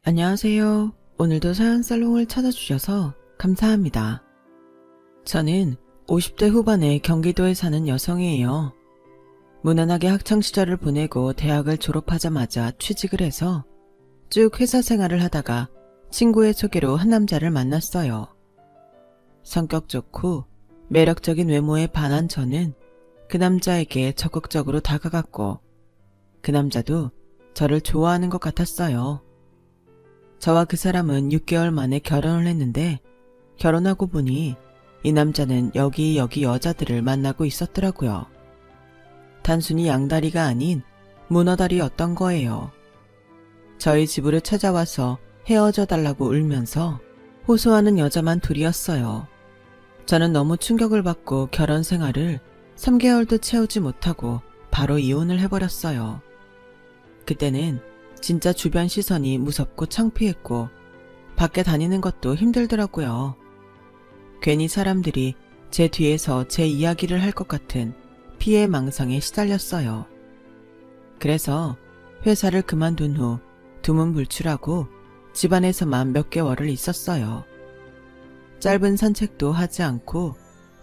안녕하세요. 오늘도 사연살롱을 찾아주셔서 감사합니다. 저는 50대 후반의 경기도에 사는 여성이에요. 무난하게 학창시절을 보내고 대학을 졸업하자마자 취직을 해서 쭉 회사 생활을 하다가 친구의 소개로 한 남자를 만났어요. 성격 좋고 매력적인 외모에 반한 저는 그 남자에게 적극적으로 다가갔고 그 남자도 저를 좋아하는 것 같았어요. 저와 그 사람은 6개월 만에 결혼을 했는데 결혼하고 보니 이 남자는 여기저기 여자들을 만나고 있었더라고요. 단순히 양다리가 아닌 문어다리였던 거예요. 저희 집으로 찾아와서 헤어져 달라고 울면서 호소하는 여자만 둘이었어요. 저는 너무 충격을 받고 결혼 생활을 3개월도 채우지 못하고 바로 이혼을 해버렸어요. 그때는 진짜 주변 시선이 무섭고 창피했고 밖에 다니는 것도 힘들더라고요. 괜히 사람들이 제 뒤에서 제 이야기를 할 것 같은 피해 망상에 시달렸어요. 그래서 회사를 그만둔 후 두문불출하고 집안에서만 몇 개월을 있었어요. 짧은 산책도 하지 않고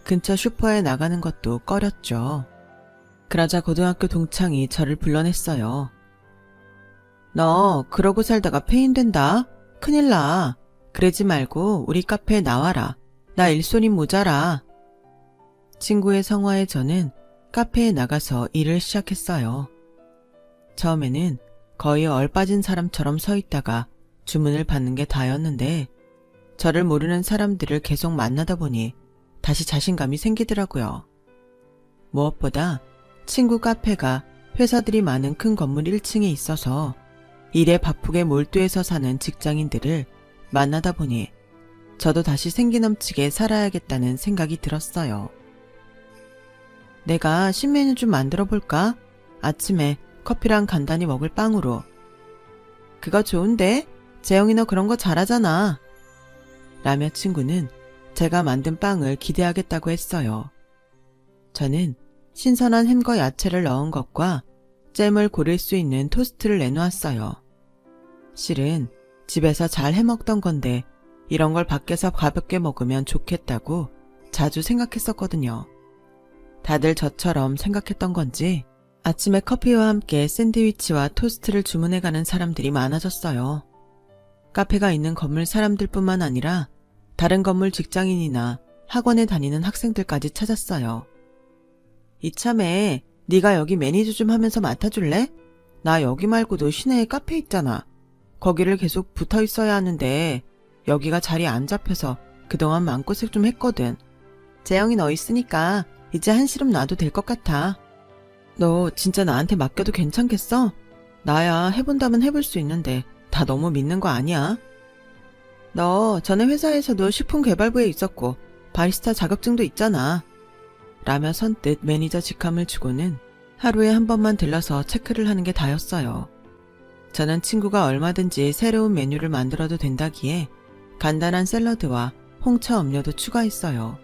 근처 슈퍼에 나가는 것도 꺼렸죠. 그러자 고등학교 동창이 저를 불러냈어요. 너 그러고 살다가 폐인된다. 큰일 나. 그러지 말고 우리 카페에 나와라. 나 일손이 모자라. 친구의 성화에 저는 카페에 나가서 일을 시작했어요. 처음에는 거의 얼빠진 사람처럼 서 있다가 주문을 받는 게 다였는데 저를 모르는 사람들을 계속 만나다 보니 다시 자신감이 생기더라고요. 무엇보다 친구 카페가 회사들이 많은 큰 건물 1층에 있어서 일에 바쁘게 몰두해서 사는 직장인들을 만나다 보니 저도 다시 생기 넘치게 살아야겠다는 생각이 들었어요. 내가 신메뉴 좀 만들어 볼까? 아침에 커피랑 간단히 먹을 빵으로. 그거 좋은데? 재영이 너 그런 거 잘하잖아. 라며 친구는 제가 만든 빵을 기대하겠다고 했어요. 저는 신선한 햄과 야채를 넣은 것과 잼을 고를 수 있는 토스트를 내놓았어요. 실은 집에서 잘 해먹던 건데 이런 걸 밖에서 가볍게 먹으면 좋겠다고 자주 생각했었거든요. 다들 저처럼 생각했던 건지 아침에 커피와 함께 샌드위치와 토스트를 주문해가는 사람들이 많아졌어요. 카페가 있는 건물 사람들뿐만 아니라 다른 건물 직장인이나 학원에 다니는 학생들까지 찾았어요. 이참에 네가 여기 매니저 좀 하면서 맡아줄래? 나 여기 말고도 시내에 카페 있잖아. 거기를 계속 붙어 있어야 하는데 여기가 자리 안 잡혀서 그동안 마음고생 좀 했거든. 재영이 너 있으니까 이제 한시름 놔도 될 것 같아. 너 진짜 나한테 맡겨도 괜찮겠어? 나야 해본다면 해볼 수 있는데 다 너무 믿는 거 아니야? 너 전에 회사에서도 식품개발부에 있었고 바리스타 자격증도 있잖아. 라며 선뜻 매니저 직함을 주고는 하루에 한 번만 들러서 체크를 하는 게 다였어요. 저는 친구가 얼마든지 새로운 메뉴를 만들어도 된다기에 간단한 샐러드와 홍차 음료도 추가했어요.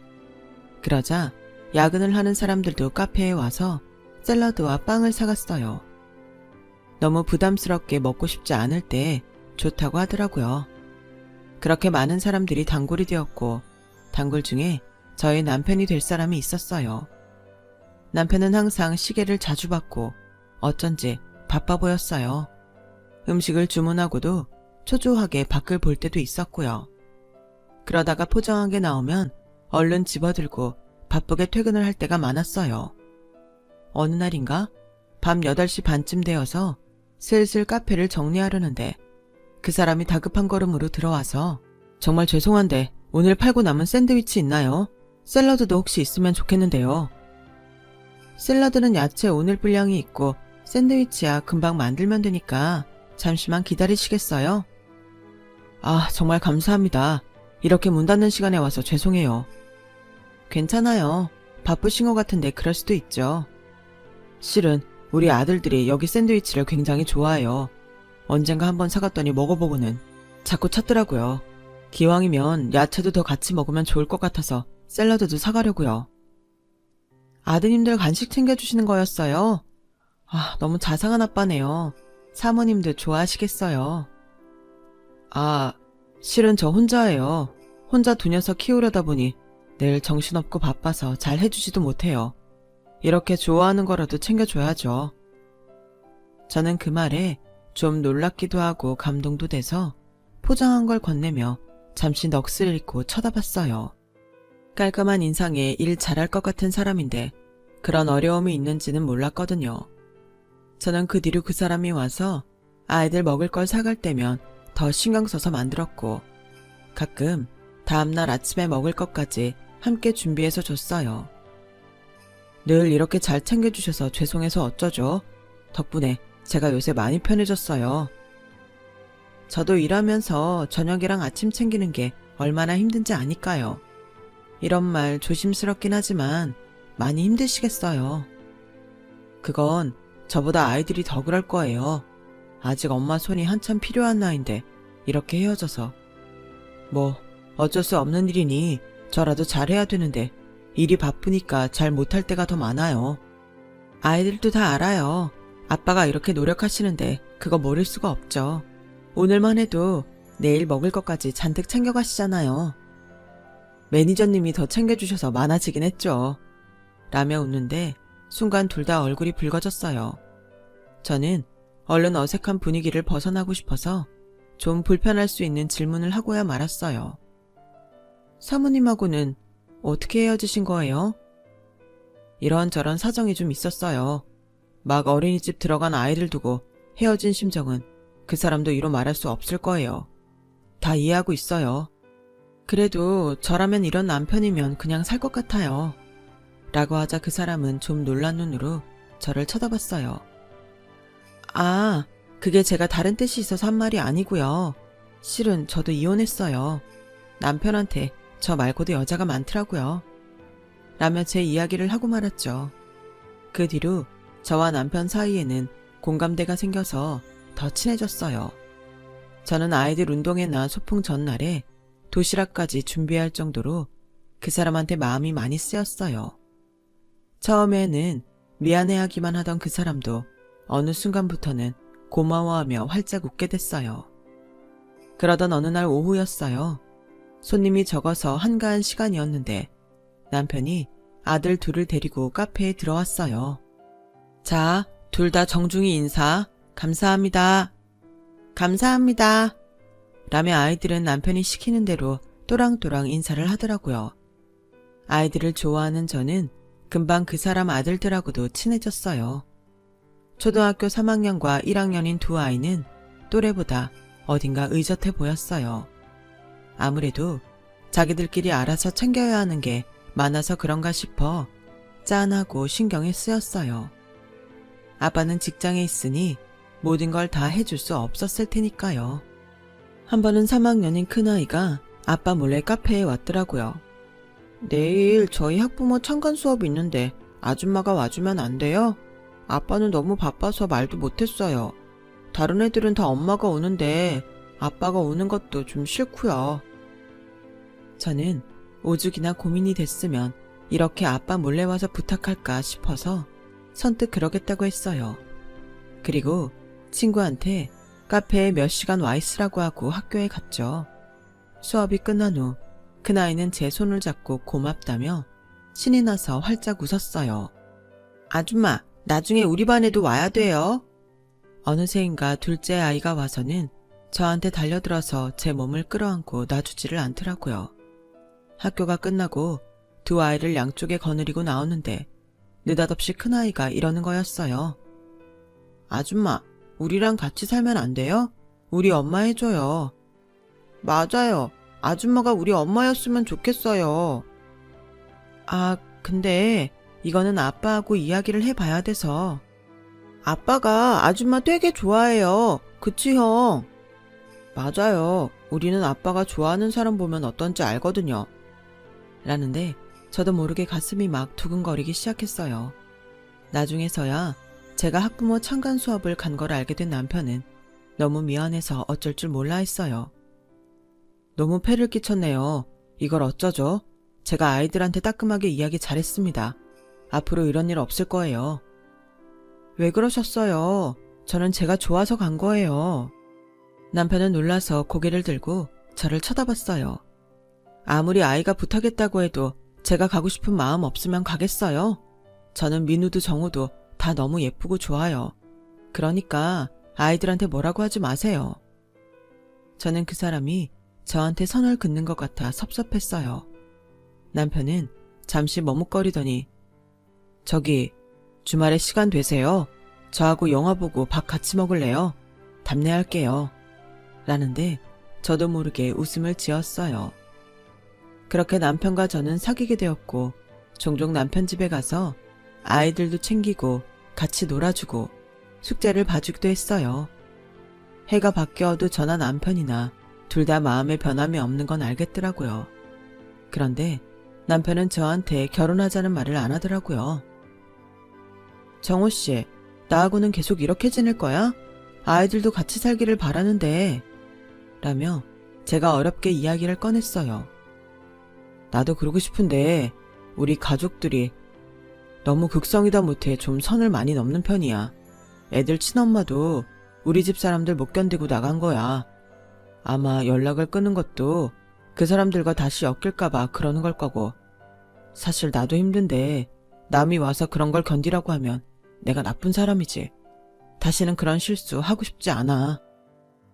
그러자 야근을 하는 사람들도 카페에 와서 샐러드와 빵을 사갔어요. 너무 부담스럽게 먹고 싶지 않을 때 좋다고 하더라고요. 그렇게 많은 사람들이 단골이 되었고 단골 중에 저희 남편이 될 사람이 있었어요. 남편은 항상 시계를 자주 봤고 어쩐지 바빠 보였어요. 음식을 주문하고도 초조하게 밖을 볼 때도 있었고요. 그러다가 포장한 게 나오면 얼른 집어들고 바쁘게 퇴근을 할 때가 많았어요. 어느 날인가 밤 8시 반쯤 되어서 슬슬 카페를 정리하려는데 그 사람이 다급한 걸음으로 들어와서 정말 죄송한데 오늘 팔고 남은 샌드위치 있나요? 샐러드도 혹시 있으면 좋겠는데요. 샐러드는 야채 오늘 분량이 있고 샌드위치야 금방 만들면 되니까 잠시만 기다리시겠어요? 아, 정말 감사합니다. 이렇게 문 닫는 시간에 와서 죄송해요. 괜찮아요. 바쁘신 것 같은데 그럴 수도 있죠. 실은 우리 아들들이 여기 샌드위치를 굉장히 좋아해요. 언젠가 한번 사갔더니 먹어보고는 자꾸 찾더라고요. 기왕이면 야채도 더 같이 먹으면 좋을 것 같아서 샐러드도 사가려고요. 아드님들 간식 챙겨주시는 거였어요? 아, 너무 자상한 아빠네요. 사모님도 좋아하시겠어요. 아, 실은 저 혼자예요. 혼자 두 녀석 키우려다 보니 늘 정신없고 바빠서 잘 해주지도 못해요. 이렇게 좋아하는 거라도 챙겨줘야죠. 저는 그 말에 좀 놀랍기도 하고 감동도 돼서 포장한 걸 건네며 잠시 넋을 잃고 쳐다봤어요. 깔끔한 인상에 일 잘할 것 같은 사람인데 그런 어려움이 있는지는 몰랐거든요. 저는 그 뒤로 그 사람이 와서 아이들 먹을 걸 사갈 때면 더 신경 써서 만들었고 가끔 다음날 아침에 먹을 것까지 함께 준비해서 줬어요. 늘 이렇게 잘 챙겨주셔서 죄송해서 어쩌죠? 덕분에 제가 요새 많이 편해졌어요. 저도 일하면서 저녁이랑 아침 챙기는 게 얼마나 힘든지 아니까요. 이런 말 조심스럽긴 하지만 많이 힘드시겠어요. 그건 저보다 아이들이 더 그럴 거예요. 아직 엄마 손이 한참 필요한 나이인데 이렇게 헤어져서. 뭐 어쩔 수 없는 일이니 저라도 잘해야 되는데 일이 바쁘니까 잘 못할 때가 더 많아요. 아이들도 다 알아요. 아빠가 이렇게 노력하시는데 그거 모를 수가 없죠. 오늘만 해도 내일 먹을 것까지 잔뜩 챙겨가시잖아요. 매니저님이 더 챙겨주셔서 많아지긴 했죠. 라며 웃는데 순간 둘 다 얼굴이 붉어졌어요. 저는 얼른 어색한 분위기를 벗어나고 싶어서 좀 불편할 수 있는 질문을 하고야 말았어요. 사모님하고는 어떻게 헤어지신 거예요? 이런저런 사정이 좀 있었어요. 막 어린이집 들어간 아이들 두고 헤어진 심정은 그 사람도 이루 말할 수 없을 거예요. 다 이해하고 있어요. 그래도 저라면 이런 남편이면 그냥 살 것 같아요. 라고 하자 그 사람은 좀 놀란 눈으로 저를 쳐다봤어요. 아, 그게 제가 다른 뜻이 있어서 한 말이 아니고요. 실은 저도 이혼했어요. 남편한테 저 말고도 여자가 많더라고요. 라며 제 이야기를 하고 말았죠. 그 뒤로 저와 남편 사이에는 공감대가 생겨서 더 친해졌어요. 저는 아이들 운동회나 소풍 전날에 도시락까지 준비할 정도로 그 사람한테 마음이 많이 쓰였어요. 처음에는 미안해하기만 하던 그 사람도 어느 순간부터는 고마워하며 활짝 웃게 됐어요. 그러던 어느 날 오후였어요. 손님이 적어서 한가한 시간이었는데 남편이 아들 둘을 데리고 카페에 들어왔어요. 자, 둘 다 정중히 인사. 감사합니다. 감사합니다. 라며 아이들은 남편이 시키는 대로 또랑또랑 인사를 하더라고요. 아이들을 좋아하는 저는 금방 그 사람 아들들하고도 친해졌어요. 초등학교 3학년과 1학년인 두 아이는 또래보다 어딘가 의젓해 보였어요. 아무래도 자기들끼리 알아서 챙겨야 하는 게 많아서 그런가 싶어 짠하고 신경이 쓰였어요. 아빠는 직장에 있으니 모든 걸 다 해줄 수 없었을 테니까요. 한 번은 3학년인 큰아이가 아빠 몰래 카페에 왔더라고요. 내일 저희 학부모 참관 수업이 있는데 아줌마가 와주면 안 돼요? 아빠는 너무 바빠서 말도 못했어요. 다른 애들은 다 엄마가 오는데 아빠가 오는 것도 좀 싫고요. 저는 오죽이나 고민이 됐으면 이렇게 아빠 몰래 와서 부탁할까 싶어서 선뜻 그러겠다고 했어요. 그리고 친구한테 카페에 몇 시간 와 있으라고 하고 학교에 갔죠. 수업이 끝난 후 큰아이는 제 손을 잡고 고맙다며 신이 나서 활짝 웃었어요. 아줌마, 나중에 우리 반에도 와야 돼요. 어느새인가 둘째 아이가 와서는 저한테 달려들어서 제 몸을 끌어안고 놔주지를 않더라고요. 학교가 끝나고 두 아이를 양쪽에 거느리고 나오는데 느닷없이 큰아이가 이러는 거였어요. 아줌마, 우리랑 같이 살면 안 돼요? 우리 엄마 해줘요. 맞아요. 아줌마가 우리 엄마였으면 좋겠어요. 아, 근데 이거는 아빠하고 이야기를 해봐야 돼서. 아빠가 아줌마 되게 좋아해요. 그치 형? 맞아요. 우리는 아빠가 좋아하는 사람 보면 어떤지 알거든요. 라는데 저도 모르게 가슴이 막 두근거리기 시작했어요. 나중에서야 제가 학부모 참관 수업을 간 걸 알게 된 남편은 너무 미안해서 어쩔 줄 몰라 했어요. 너무 폐를 끼쳤네요. 이걸 어쩌죠? 제가 아이들한테 따끔하게 이야기 잘했습니다. 앞으로 이런 일 없을 거예요. 왜 그러셨어요? 저는 제가 좋아서 간 거예요. 남편은 놀라서 고개를 들고 저를 쳐다봤어요. 아무리 아이가 부탁했다고 해도 제가 가고 싶은 마음 없으면 가겠어요? 저는 민우도 정우도 다 너무 예쁘고 좋아요. 그러니까 아이들한테 뭐라고 하지 마세요. 저는 그 사람이 저한테 선을 긋는 것 같아 섭섭했어요. 남편은 잠시 머뭇거리더니 저기 주말에 시간 되세요? 저하고 영화 보고 밥 같이 먹을래요? 답례할게요. 라는데 저도 모르게 웃음을 지었어요. 그렇게 남편과 저는 사귀게 되었고 종종 남편 집에 가서 아이들도 챙기고 같이 놀아주고 숙제를 봐주기도 했어요. 해가 바뀌어도 저나 남편이나 둘 다 마음의 변함이 없는 건 알겠더라고요. 그런데 남편은 저한테 결혼하자는 말을 안 하더라고요. 정호 씨, 나하고는 계속 이렇게 지낼 거야? 아이들도 같이 살기를 바라는데 라며 제가 어렵게 이야기를 꺼냈어요. 나도 그러고 싶은데 우리 가족들이 너무 극성이다 못해 좀 선을 많이 넘는 편이야. 애들 친엄마도 우리 집 사람들 못 견디고 나간 거야. 아마 연락을 끊은 것도 그 사람들과 다시 엮일까봐 그러는 걸 거고. 사실 나도 힘든데 남이 와서 그런 걸 견디라고 하면 내가 나쁜 사람이지. 다시는 그런 실수 하고 싶지 않아.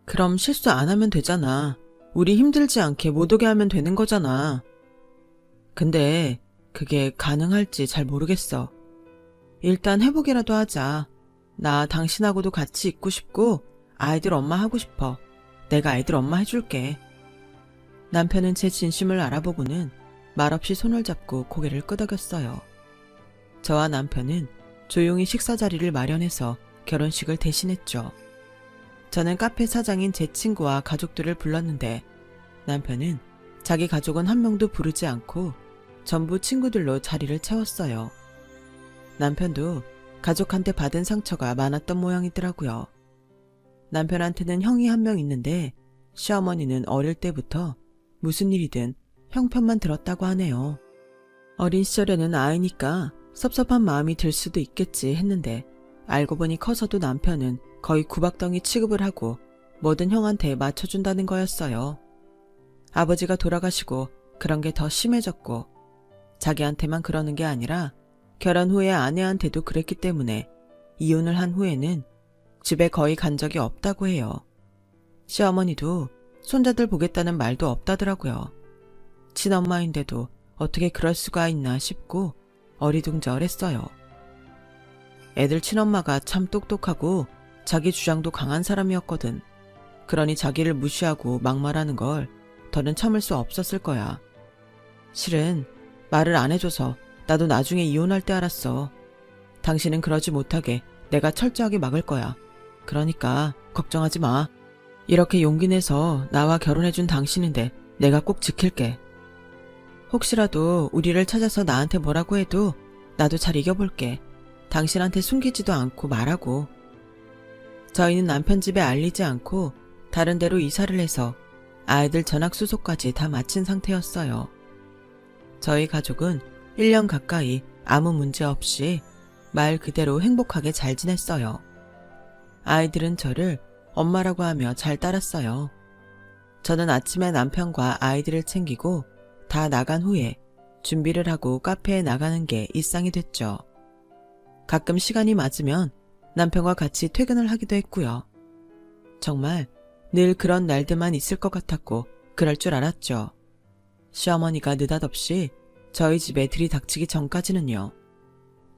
그럼 실수 안 하면 되잖아. 우리 힘들지 않게 못 오게 하면 되는 거잖아. 근데 그게 가능할지 잘 모르겠어. 일단 해보기라도 하자. 나 당신하고도 같이 있고 싶고 아이들 엄마 하고 싶어. 내가 아이들 엄마 해줄게. 남편은 제 진심을 알아보고는 말없이 손을 잡고 고개를 끄덕였어요. 저와 남편은 조용히 식사 자리를 마련해서 결혼식을 대신했죠. 저는 카페 사장인 제 친구와 가족들을 불렀는데 남편은 자기 가족은 한 명도 부르지 않고 전부 친구들로 자리를 채웠어요. 남편도 가족한테 받은 상처가 많았던 모양이더라고요. 남편한테는 형이 한 명 있는데 시어머니는 어릴 때부터 무슨 일이든 형 편만 들었다고 하네요. 어린 시절에는 아이니까 섭섭한 마음이 들 수도 있겠지 했는데 알고 보니 커서도 남편은 거의 구박덩이 취급을 하고 뭐든 형한테 맞춰준다는 거였어요. 아버지가 돌아가시고 그런 게 더 심해졌고 자기한테만 그러는 게 아니라 결혼 후에 아내한테도 그랬기 때문에 이혼을 한 후에는 집에 거의 간 적이 없다고 해요. 시어머니도 손자들 보겠다는 말도 없다더라고요. 친엄마인데도 어떻게 그럴 수가 있나 싶고 어리둥절했어요. 애들 친엄마가 참 똑똑하고 자기 주장도 강한 사람이었거든. 그러니 자기를 무시하고 막말하는 걸 더는 참을 수 없었을 거야. 실은 말을 안 해줘서 나도 나중에 이혼할 때 알았어. 당신은 그러지 못하게 내가 철저하게 막을 거야. 그러니까 걱정하지 마. 이렇게 용기 내서 나와 결혼해준 당신인데 내가 꼭 지킬게. 혹시라도 우리를 찾아서 나한테 뭐라고 해도 나도 잘 이겨볼게. 당신한테 숨기지도 않고 말하고. 저희는 남편 집에 알리지 않고 다른 데로 이사를 해서 아이들 전학수속까지 다 마친 상태였어요. 저희 가족은 1년 가까이 아무 문제 없이 말 그대로 행복하게 잘 지냈어요. 아이들은 저를 엄마라고 하며 잘 따랐어요. 저는 아침에 남편과 아이들을 챙기고 다 나간 후에 준비를 하고 카페에 나가는 게 일상이 됐죠. 가끔 시간이 맞으면 남편과 같이 퇴근을 하기도 했고요. 정말 늘 그런 날들만 있을 것 같았고 그럴 줄 알았죠. 시어머니가 느닷없이 저희 집에 들이닥치기 전까지는요.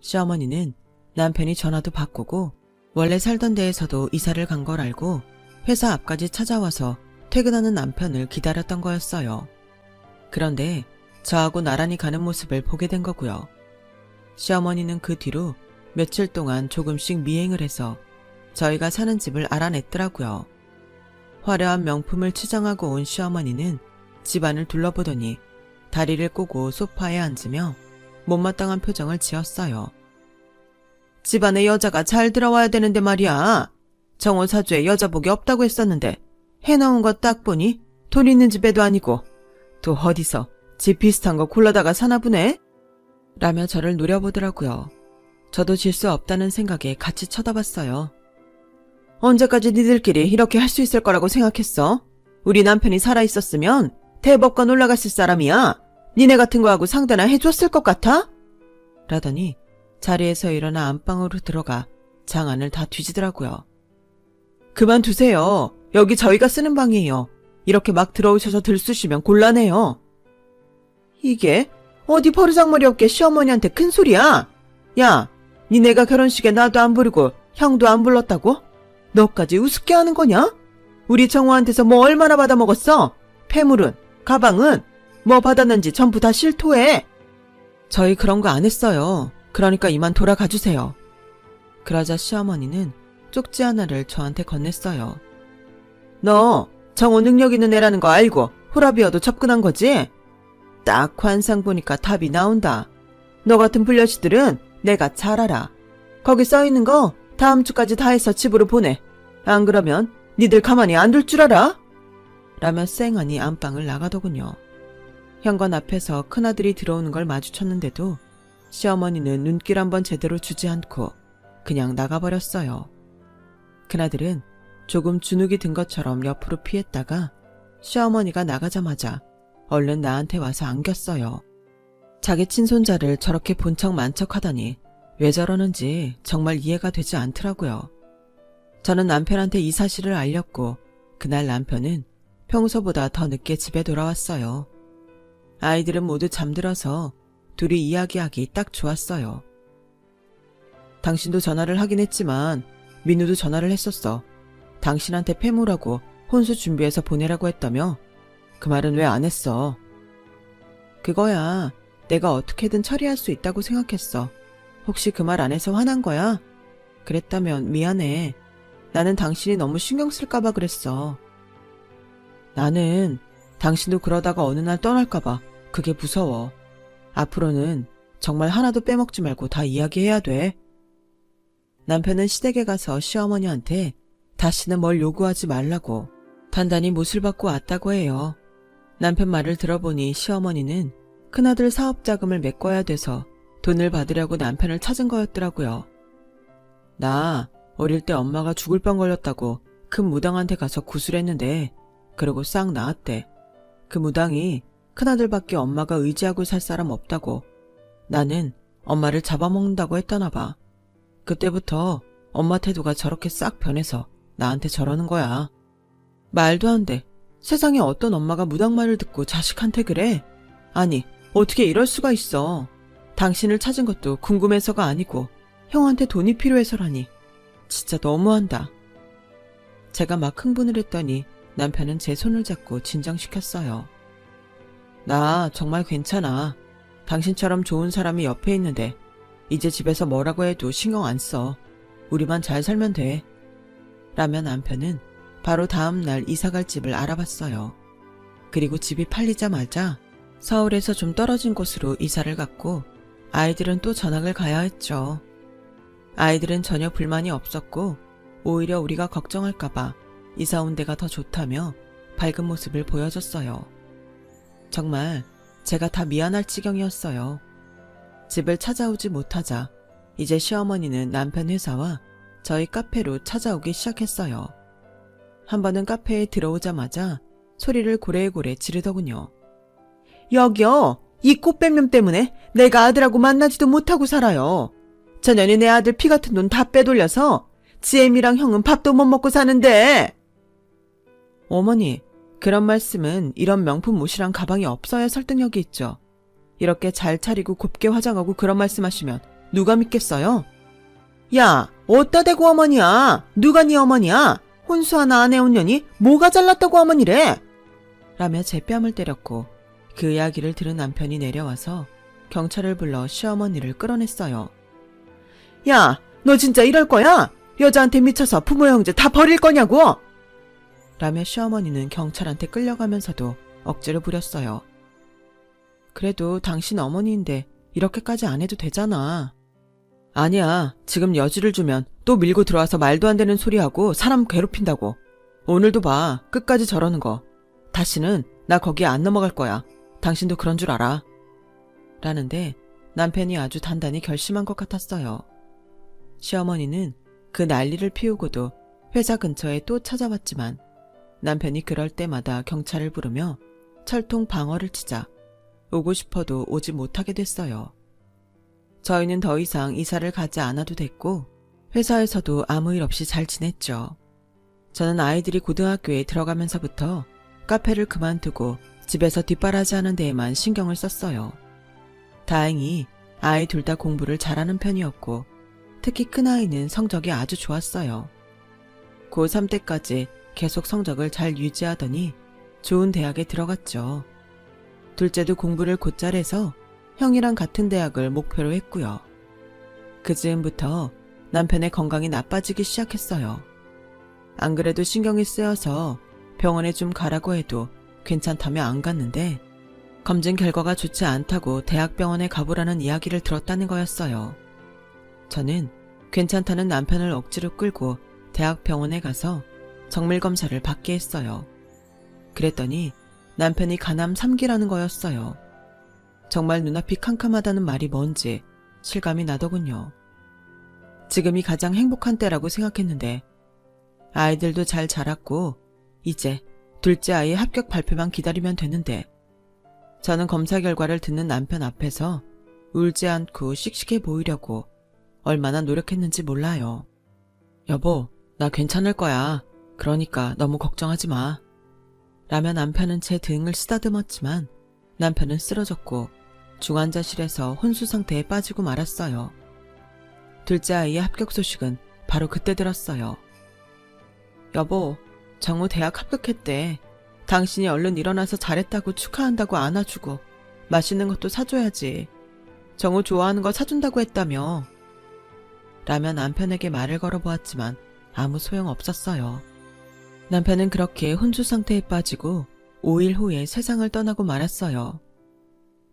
시어머니는 남편이 전화도 바꾸고 원래 살던 데에서도 이사를 간 걸 알고 회사 앞까지 찾아와서 퇴근하는 남편을 기다렸던 거였어요. 그런데 저하고 나란히 가는 모습을 보게 된 거고요. 시어머니는 그 뒤로 며칠 동안 조금씩 미행을 해서 저희가 사는 집을 알아냈더라고요. 화려한 명품을 치장하고 온 시어머니는 집안을 둘러보더니 다리를 꼬고 소파에 앉으며 못마땅한 표정을 지었어요. 집안에 여자가 잘 들어와야 되는데 말이야. 정원 사주에 여자복이 없다고 했었는데 해놓은 거 딱 보니 돈 있는 집에도 아니고 또 어디서 집 비슷한 거 골라다가 사나 보네? 라며 저를 노려보더라고요. 저도 질 수 없다는 생각에 같이 쳐다봤어요. 언제까지 니들끼리 이렇게 할 수 있을 거라고 생각했어? 우리 남편이 살아있었으면 대법관 올라갔을 사람이야. 니네 같은 거하고 상대나 해줬을 것 같아? 라더니 자리에서 일어나 안방으로 들어가 장안을 다 뒤지더라고요. 그만두세요. 여기 저희가 쓰는 방이에요. 이렇게 막 들어오셔서 들쑤시면 곤란해요. 이게 어디 버르장머리 없게 시어머니한테 큰 소리야? 야, 니네가 결혼식에 나도 안 부르고 형도 안 불렀다고? 너까지 우습게 하는 거냐? 우리 정호한테서 뭐 얼마나 받아먹었어? 폐물은, 가방은, 뭐 받았는지 전부 다 실토해. 저희 그런 거 안 했어요. 그러니까 이만 돌아가 주세요. 그러자 시어머니는 쪽지 하나를 저한테 건넸어요. 너 정호 능력 있는 애라는 거 알고 호라비어도 접근한 거지? 딱 관상 보니까 답이 나온다. 너 같은 불려시들은 내가 잘 알아. 거기 써있는 거 다음 주까지 다 해서 집으로 보내. 안 그러면 니들 가만히 안 둘 줄 알아? 라며 쌩하니 안방을 나가더군요. 현관 앞에서 큰아들이 들어오는 걸 마주쳤는데도 시어머니는 눈길 한번 제대로 주지 않고 그냥 나가버렸어요. 큰아들은 조금 주눅이 든 것처럼 옆으로 피했다가 시어머니가 나가자마자 얼른 나한테 와서 안겼어요. 자기 친손자를 저렇게 본 척 만척 하다니 왜 저러는지 정말 이해가 되지 않더라고요. 저는 남편한테 이 사실을 알렸고 그날 남편은 평소보다 더 늦게 집에 돌아왔어요. 아이들은 모두 잠들어서 둘이 이야기하기 딱 좋았어요. 당신도 전화를 하긴 했지만 민우도 전화를 했었어. 당신한테 폐물하고 혼수 준비해서 보내라고 했다며? 그 말은 왜 안 했어? 그거야 내가 어떻게든 처리할 수 있다고 생각했어. 혹시 그 말 안 해서 화난 거야? 그랬다면 미안해. 나는 당신이 너무 신경 쓸까봐 그랬어. 나는 당신도 그러다가 어느 날 떠날까봐 그게 무서워. 앞으로는 정말 하나도 빼먹지 말고 다 이야기해야 돼. 남편은 시댁에 가서 시어머니한테 다시는 뭘 요구하지 말라고 단단히 못을 받고 왔다고 해요. 남편 말을 들어보니 시어머니는 큰아들 사업자금을 메꿔야 돼서 돈을 받으려고 남편을 찾은 거였더라고요. 나 어릴 때 엄마가 죽을 병 걸렸다고 큰 무당한테 가서 구술했는데 그러고 싹 나았대. 그 무당이 큰아들밖에 엄마가 의지하고 살 사람 없다고 나는 엄마를 잡아먹는다고 했다나 봐. 그때부터 엄마 태도가 저렇게 싹 변해서 나한테 저러는 거야. 말도 안 돼. 세상에 어떤 엄마가 무당 말을 듣고 자식한테 그래? 아니, 어떻게 이럴 수가 있어. 당신을 찾은 것도 궁금해서가 아니고 형한테 돈이 필요해서라니. 진짜 너무한다. 제가 막 흥분을 했더니 남편은 제 손을 잡고 진정시켰어요. 나 정말 괜찮아. 당신처럼 좋은 사람이 옆에 있는데 이제 집에서 뭐라고 해도 신경 안 써. 우리만 잘 살면 돼. 라며 남편은 바로 다음 날 이사갈 집을 알아봤어요. 그리고 집이 팔리자마자 서울에서 좀 떨어진 곳으로 이사를 갔고 아이들은 또 전학을 가야 했죠. 아이들은 전혀 불만이 없었고 오히려 우리가 걱정할까봐 이사 온 데가 더 좋다며 밝은 모습을 보여줬어요. 정말 제가 다 미안할 지경이었어요. 집을 찾아오지 못하자 이제 시어머니는 남편 회사와 저희 카페로 찾아오기 시작했어요. 한 번은 카페에 들어오자마자 소리를 고래고래 지르더군요. 여기요. 이 꽃뱀념 때문에 내가 아들하고 만나지도 못하고 살아요. 저년이 내 아들 피 같은 돈 다 빼돌려서 지엠이랑 형은 밥도 못 먹고 사는데. 어머니, 그런 말씀은 이런 명품 옷이랑 가방이 없어야 설득력이 있죠. 이렇게 잘 차리고 곱게 화장하고 그런 말씀하시면 누가 믿겠어요? 야, 어디다 대고 어머니야? 누가 네 어머니야? 혼수 하나 안 해온 년이 뭐가 잘났다고 어머니래? 라며 제 뺨을 때렸고 그 이야기를 들은 남편이 내려와서 경찰을 불러 시어머니를 끌어냈어요. 야, 너 진짜 이럴 거야? 여자한테 미쳐서 부모 형제 다 버릴 거냐고? 라며 시어머니는 경찰한테 끌려가면서도 억지를 부렸어요. 그래도 당신 어머니인데 이렇게까지 안 해도 되잖아. 아니야, 지금 여지를 주면 또 밀고 들어와서 말도 안 되는 소리하고 사람 괴롭힌다고. 오늘도 봐, 끝까지 저러는 거. 다시는 나 거기 안 넘어갈 거야. 당신도 그런 줄 알아. 라는데 남편이 아주 단단히 결심한 것 같았어요. 시어머니는 그 난리를 피우고도 회사 근처에 또 찾아왔지만 남편이 그럴 때마다 경찰을 부르며 철통 방어를 치자 오고 싶어도 오지 못하게 됐어요. 저희는 더 이상 이사를 가지 않아도 됐고 회사에서도 아무 일 없이 잘 지냈죠. 저는 아이들이 고등학교에 들어가면서부터 카페를 그만두고 집에서 뒷바라지하는 데에만 신경을 썼어요. 다행히 아이 둘 다 공부를 잘하는 편이었고 특히 큰아이는 성적이 아주 좋았어요. 고3 때까지 계속 성적을 잘 유지하더니 좋은 대학에 들어갔죠. 둘째도 공부를 곧잘 해서 형이랑 같은 대학을 목표로 했고요. 그 즈음부터 남편의 건강이 나빠지기 시작했어요. 안 그래도 신경이 쓰여서 병원에 좀 가라고 해도 괜찮다며 안 갔는데 검진 결과가 좋지 않다고 대학병원에 가보라는 이야기를 들었다는 거였어요. 저는 괜찮다는 남편을 억지로 끌고 대학병원에 가서 정밀검사를 받게 했어요. 그랬더니 남편이 간암 3기라는 거였어요. 정말 눈앞이 캄캄하다는 말이 뭔지 실감이 나더군요. 지금이 가장 행복한 때라고 생각했는데 아이들도 잘 자랐고 이제 둘째 아이의 합격 발표만 기다리면 되는데 저는 검사 결과를 듣는 남편 앞에서 울지 않고 씩씩해 보이려고 얼마나 노력했는지 몰라요. 여보, 나 괜찮을 거야. 그러니까 너무 걱정하지 마. 라며 남편은 제 등을 쓰다듬었지만 남편은 쓰러졌고 중환자실에서 혼수 상태에 빠지고 말았어요. 둘째 아이의 합격 소식은 바로 그때 들었어요. 여보, 정우 대학 합격했대. 당신이 얼른 일어나서 잘했다고 축하한다고 안아주고 맛있는 것도 사줘야지. 정우 좋아하는 거 사준다고 했다며. 라며 남편에게 말을 걸어보았지만 아무 소용없었어요. 남편은 그렇게 혼수 상태에 빠지고 5일 후에 세상을 떠나고 말았어요.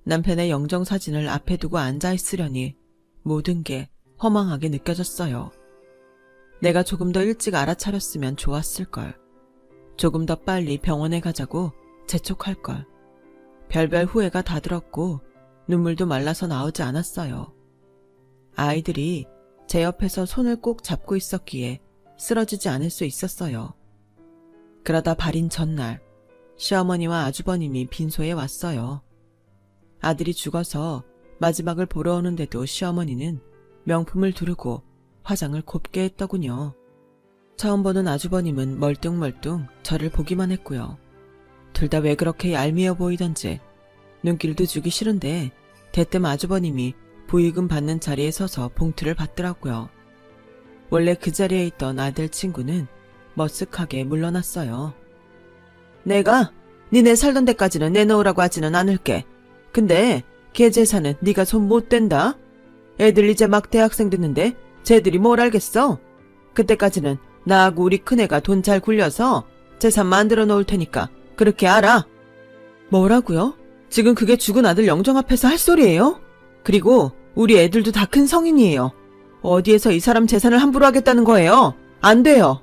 남편의 영정사진을 앞에 두고 앉아있으려니 모든 게 허망하게 느껴졌어요. 내가 조금 더 일찍 알아차렸으면 좋았을걸. 조금 더 빨리 병원에 가자고 재촉할걸. 별별 후회가 다 들었고 눈물도 말라서 나오지 않았어요. 아이들이 제 옆에서 손을 꼭 잡고 있었기에 쓰러지지 않을 수 있었어요. 그러다 발인 전날 시어머니와 아주버님이 빈소에 왔어요. 아들이 죽어서 마지막을 보러 오는데도 시어머니는 명품을 두르고 화장을 곱게 했더군요. 처음 보는 아주버님은 멀뚱멀뚱 저를 보기만 했고요. 둘 다 왜 그렇게 얄미워 보이던지 눈길도 주기 싫은데 대뜸 아주버님이 부의금 받는 자리에 서서 봉투를 받더라고요. 원래 그 자리에 있던 아들 친구는 머쓱하게 물러났어요. 내가 니네 살던 데까지는 내놓으라고 하지는 않을게. 근데 걔 재산은 네가 손 못 댄다. 애들 이제 막 대학생 됐는데 쟤들이 뭘 알겠어? 그때까지는 나하고 우리 큰애가 돈 잘 굴려서 재산 만들어 놓을 테니까 그렇게 알아. 뭐라고요? 지금 그게 죽은 아들 영정 앞에서 할 소리예요? 그리고 우리 애들도 다 큰 성인이에요. 어디에서 이 사람 재산을 함부로 하겠다는 거예요? 안 돼요.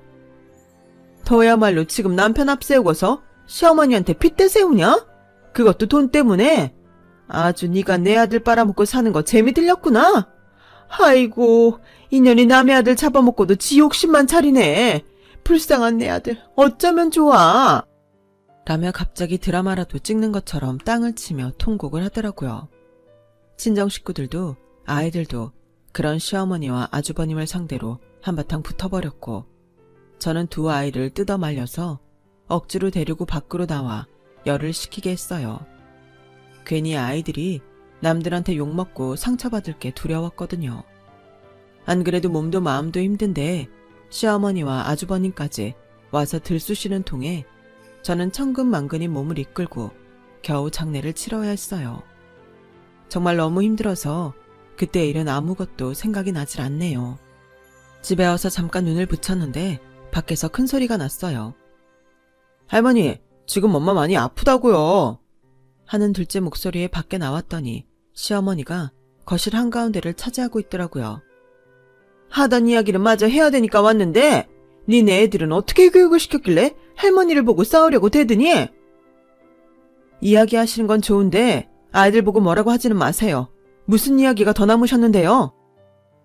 더야말로 지금 남편 앞세우고서 시어머니한테 핏대 세우냐? 그것도 돈 때문에? 아주 네가 내 아들 빨아먹고 사는 거 재미 들렸구나? 아이고, 인연이 남의 아들 잡아먹고도 지 욕심만 차리네. 불쌍한 내 아들, 어쩌면 좋아. 라며 갑자기 드라마라도 찍는 것처럼 땅을 치며 통곡을 하더라고요. 친정 식구들도 아이들도 그런 시어머니와 아주버님을 상대로 한바탕 붙어버렸고 저는 두 아이를 뜯어 말려서 억지로 데리고 밖으로 나와 열을 식히게 했어요. 괜히 아이들이 남들한테 욕먹고 상처받을 게 두려웠거든요. 안 그래도 몸도 마음도 힘든데 시어머니와 아주버님까지 와서 들쑤시는 통에 저는 천근만근히 몸을 이끌고 겨우 장례를 치러야 했어요. 정말 너무 힘들어서 그때 일은 아무것도 생각이 나질 않네요. 집에 와서 잠깐 눈을 붙였는데 밖에서 큰 소리가 났어요. 할머니, 지금 엄마 많이 아프다고요. 하는 둘째 목소리에 밖에 나왔더니 시어머니가 거실 한가운데를 차지하고 있더라고요. 하던 이야기를 마저 해야 되니까 왔는데 니네 애들은 어떻게 교육을 시켰길래 할머니를 보고 싸우려고 대드니? 이야기하시는 건 좋은데 아이들 보고 뭐라고 하지는 마세요. 무슨 이야기가 더 남으셨는데요?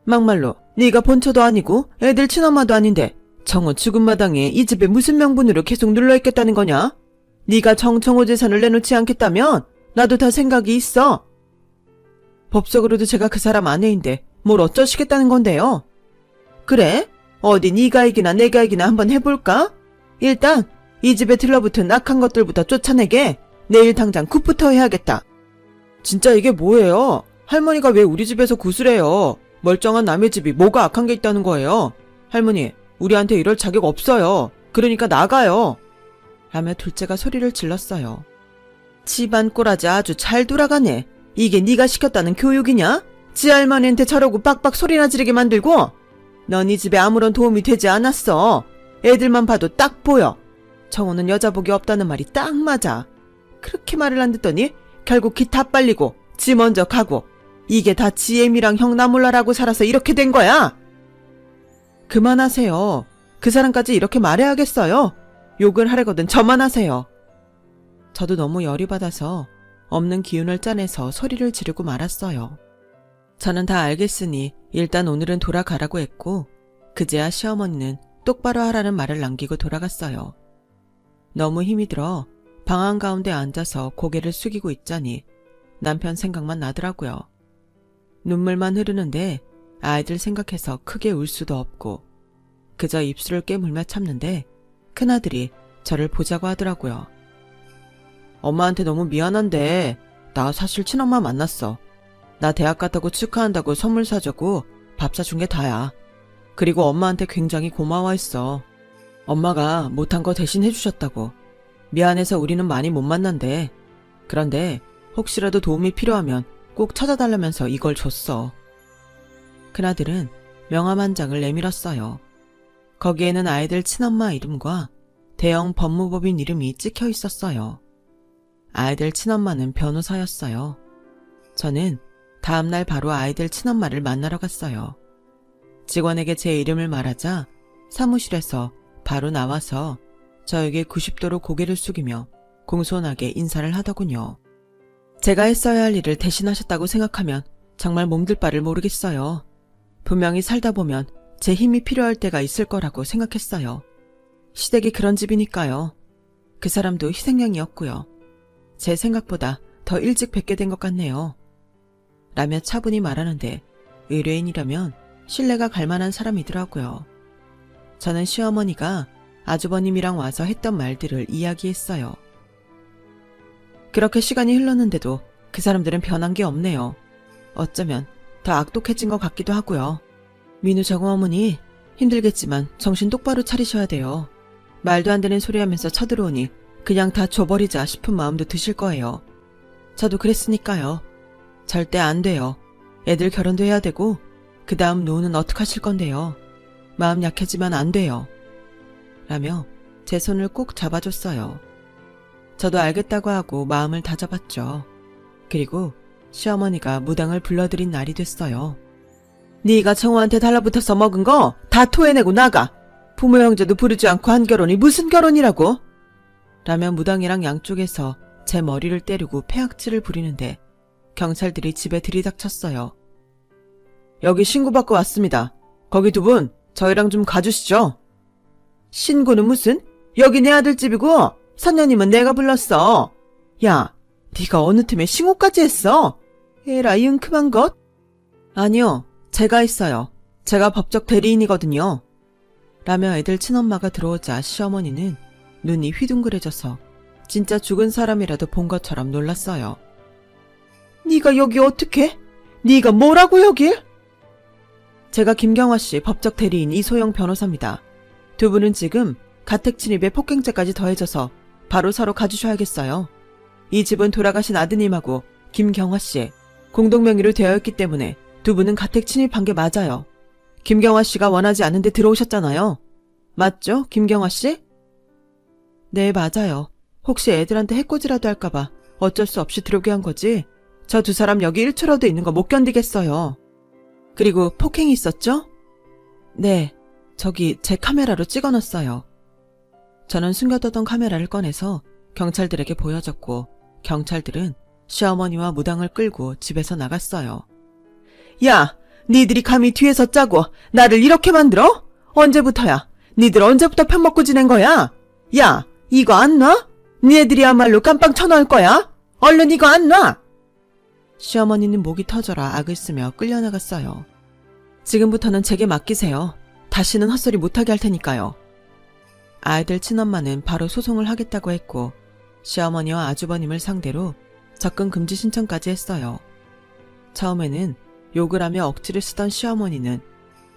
막말로 네가 본처도 아니고 애들 친엄마도 아닌데 정호 죽은 마당에 이 집에 무슨 명분으로 계속 눌러있겠다는 거냐? 네가 정청호 재산을 내놓지 않겠다면 나도 다 생각이 있어. 법적으로도 제가 그 사람 아내인데 뭘 어쩌시겠다는 건데요? 그래? 어디 네가 이기나 내가 이기나 한번 해볼까? 일단 이 집에 들러붙은 악한 것들부터 쫓아내게 내일 당장 굿부터 해야겠다. 진짜 이게 뭐예요? 할머니가 왜 우리 집에서 구슬해요? 멀쩡한 남의 집이 뭐가 악한 게 있다는 거예요? 할머니, 우리한테 이럴 자격 없어요. 그러니까 나가요. 라며 둘째가 소리를 질렀어요. 집안 꼬라지 아주 잘 돌아가네. 이게 네가 시켰다는 교육이냐? 지 할머니한테 저러고 빡빡 소리나 지르게 만들고? 넌 이 집에 아무런 도움이 되지 않았어. 애들만 봐도 딱 보여. 정호는 여자복이 없다는 말이 딱 맞아. 그렇게 말을 안 듣더니 결국 기 다 빨리고 지 먼저 가고 이게 다 지애미랑 형 나몰라라고 살아서 이렇게 된 거야. 그만하세요. 그 사람까지 이렇게 말해야겠어요. 욕을 하려거든 저만 하세요. 저도 너무 열이 받아서 없는 기운을 짜내서 소리를 지르고 말았어요. 저는 다 알겠으니 일단 오늘은 돌아가라고 했고 그제야 시어머니는 똑바로 하라는 말을 남기고 돌아갔어요. 너무 힘이 들어 방 한가운데 앉아서 고개를 숙이고 있자니 남편 생각만 나더라고요. 눈물만 흐르는데 아이들 생각해서 크게 울 수도 없고 그저 입술을 깨물며 참는데 큰아들이 저를 보자고 하더라고요. 엄마한테 너무 미안한데 나 사실 친엄마 만났어. 나 대학 갔다고 축하한다고 선물 사주고 밥 사준 게 다야. 그리고 엄마한테 굉장히 고마워했어. 엄마가 못한 거 대신 해주셨다고. 미안해서 우리는 많이 못 만난대. 그런데 혹시라도 도움이 필요하면 꼭 찾아달라면서 이걸 줬어. 큰아들은 명함 한 장을 내밀었어요. 거기에는 아이들 친엄마 이름과 대형 법무법인 이름이 찍혀 있었어요. 아이들 친엄마는 변호사였어요. 저는 다음날 바로 아이들 친엄마를 만나러 갔어요. 직원에게 제 이름을 말하자 사무실에서 바로 나와서 저에게 90도로 고개를 숙이며 공손하게 인사를 하더군요. 제가 했어야 할 일을 대신하셨다고 생각하면 정말 몸둘 바를 모르겠어요. 분명히 살다 보면 제 힘이 필요할 때가 있을 거라고 생각했어요. 시댁이 그런 집이니까요. 그 사람도 희생양이었고요. 제 생각보다 더 일찍 뵙게 된 것 같네요. 라며 차분히 말하는데 의뢰인이라면 신뢰가 갈 만한 사람이더라고요. 저는 시어머니가 아주버님이랑 와서 했던 말들을 이야기했어요. 그렇게 시간이 흘렀는데도 그 사람들은 변한 게 없네요. 어쩌면 더 악독해진 것 같기도 하고요. 민우 저공 어머니 힘들겠지만 정신 똑바로 차리셔야 돼요. 말도 안 되는 소리 하면서 쳐들어오니 그냥 다 줘버리자 싶은 마음도 드실 거예요. 저도 그랬으니까요. 절대 안 돼요. 애들 결혼도 해야 되고 그 다음 노후는 어떡하실 건데요. 마음 약해지면 안 돼요. 라며 제 손을 꼭 잡아줬어요. 저도 알겠다고 하고 마음을 다잡았죠. 그리고 시어머니가 무당을 불러들인 날이 됐어요. 네가 정호한테 달라붙어서 먹은 거 다 토해내고 나가. 부모 형제도 부르지 않고 한 결혼이 무슨 결혼이라고? 라며 무당이랑 양쪽에서 제 머리를 때리고 폐악질을 부리는데 경찰들이 집에 들이닥쳤어요. 여기 신고받고 왔습니다. 거기 두 분 저희랑 좀 가주시죠. 신고는 무슨? 여기 내 아들 집이고 선녀님은 내가 불렀어. 야, 네가 어느 틈에 신고까지 했어? 에라이 은큼한 것? 아니요, 제가 했어요. 제가 법적 대리인이거든요. 라며 애들 친엄마가 들어오자 시어머니는 눈이 휘둥그레져서 진짜 죽은 사람이라도 본 것처럼 놀랐어요. 네가 여기 어떻게? 네가 뭐라고 여길? 제가 김경화 씨 법적 대리인 이소영 변호사입니다. 두 분은 지금 가택 침입에 폭행죄까지 더해져서 바로 서로 가주셔야겠어요. 이 집은 돌아가신 아드님하고 김경화 씨의 공동명의로 되어 있기 때문에 두 분은 가택 침입한 게 맞아요. 김경화 씨가 원하지 않는데 들어오셨잖아요. 맞죠, 김경화 씨? 네, 맞아요. 혹시 애들한테 해코지라도 할까봐 어쩔 수 없이 들어오게 한 거지. 저 두 사람 여기 1초라도 있는 거 못 견디겠어요. 그리고 폭행이 있었죠? 네, 저기 제 카메라로 찍어놨어요. 저는 숨겨두던 카메라를 꺼내서 경찰들에게 보여줬고 경찰들은 시어머니와 무당을 끌고 집에서 나갔어요. 야, 니들이 감히 뒤에서 짜고 나를 이렇게 만들어? 언제부터야? 니들 언제부터 편먹고 지낸 거야? 야, 이거 안 놔? 니네들이야말로 깜빵 쳐넣을 거야? 얼른 이거 안 놔! 시어머니는 목이 터져라 악을 쓰며 끌려나갔어요. 지금부터는 제게 맡기세요. 다시는 헛소리 못하게 할 테니까요. 아이들 친엄마는 바로 소송을 하겠다고 했고 시어머니와 아주버님을 상대로 접근 금지 신청까지 했어요. 처음에는 욕을 하며 억지를 쓰던 시어머니는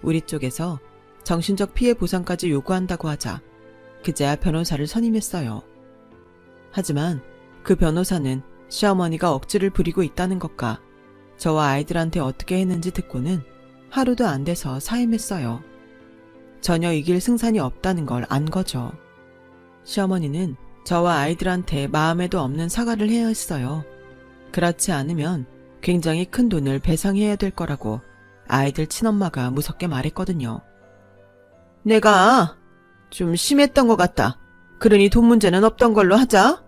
우리 쪽에서 정신적 피해 보상까지 요구한다고 하자 그제야 변호사를 선임했어요. 하지만 그 변호사는 시어머니가 억지를 부리고 있다는 것과 저와 아이들한테 어떻게 했는지 듣고는 하루도 안 돼서 사임했어요. 전혀 이길 승산이 없다는 걸 안 거죠. 시어머니는 저와 아이들한테 마음에도 없는 사과를 해야 했어요. 그렇지 않으면 굉장히 큰 돈을 배상해야 될 거라고 아이들 친엄마가 무섭게 말했거든요. 내가 좀 심했던 것 같다. 그러니 돈 문제는 없던 걸로 하자.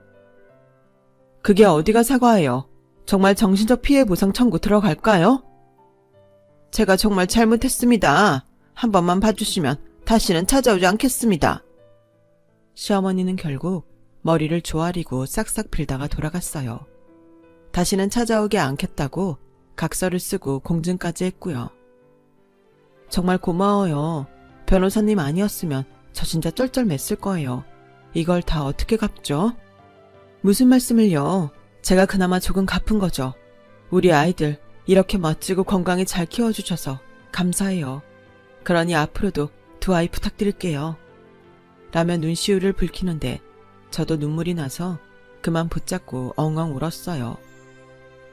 그게 어디가 사과예요. 정말 정신적 피해 보상 청구 들어갈까요? 제가 정말 잘못했습니다. 한 번만 봐주시면 다시는 찾아오지 않겠습니다. 시어머니는 결국 머리를 조아리고 싹싹 빌다가 돌아갔어요. 다시는 찾아오지 않겠다고 각서를 쓰고 공증까지 했고요. 정말 고마워요. 변호사님 아니었으면 저 진짜 쩔쩔맸을 거예요. 이걸 다 어떻게 갚죠? 무슨 말씀을요? 제가 그나마 조금 갚은 거죠. 우리 아이들 이렇게 멋지고 건강히 잘 키워주셔서 감사해요. 그러니 앞으로도 두 아이 부탁드릴게요. 라며 눈시울을 붉히는데 저도 눈물이 나서 그만 붙잡고 엉엉 울었어요.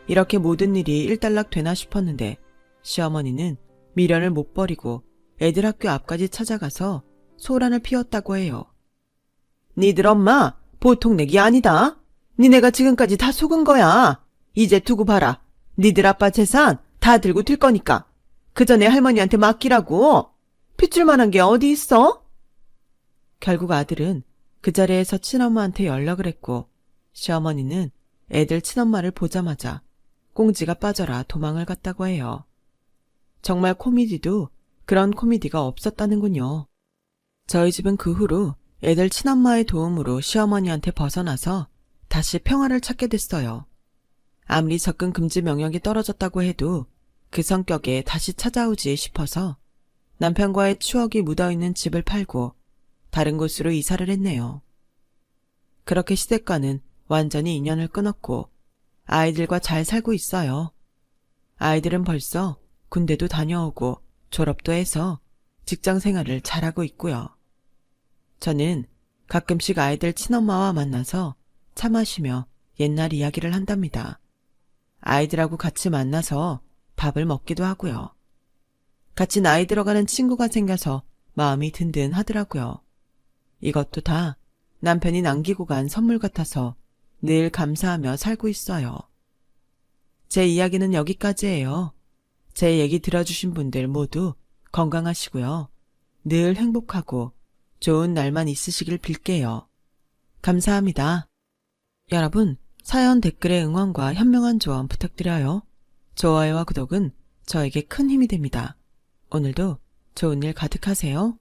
이렇게 모든 일이 일단락 되나 싶었는데 시어머니는 미련을 못 버리고 애들 학교 앞까지 찾아가서 소란을 피웠다고 해요. 니들 엄마 보통 내기 아니다. 니네가 지금까지 다 속은 거야. 이제 두고 봐라. 니들 아빠 재산 다 들고 튈 거니까. 그 전에 할머니한테 맡기라고. 핏줄 만한 게 어디 있어? 결국 아들은 그 자리에서 친엄마한테 연락을 했고 시어머니는 애들 친엄마를 보자마자 꽁지가 빠져라 도망을 갔다고 해요. 정말 코미디도 그런 코미디가 없었다는군요. 저희 집은 그 후로 애들 친엄마의 도움으로 시어머니한테 벗어나서 다시 평화를 찾게 됐어요. 아무리 접근 금지 명령이 떨어졌다고 해도 그 성격에 다시 찾아오지 싶어서 남편과의 추억이 묻어있는 집을 팔고 다른 곳으로 이사를 했네요. 그렇게 시댁과는 완전히 인연을 끊었고 아이들과 잘 살고 있어요. 아이들은 벌써 군대도 다녀오고 졸업도 해서 직장 생활을 잘하고 있고요. 저는 가끔씩 아이들 친엄마와 만나서 차 마시며 옛날 이야기를 한답니다. 아이들하고 같이 만나서 밥을 먹기도 하고요. 같이 나이 들어가는 친구가 생겨서 마음이 든든하더라고요. 이것도 다 남편이 남기고 간 선물 같아서 늘 감사하며 살고 있어요. 제 이야기는 여기까지예요. 제 얘기 들어주신 분들 모두 건강하시고요. 늘 행복하고 좋은 날만 있으시길 빌게요. 감사합니다. 여러분, 사연 댓글에 응원과 현명한 조언 부탁드려요. 좋아요와 구독은 저에게 큰 힘이 됩니다. 오늘도 좋은 일 가득하세요.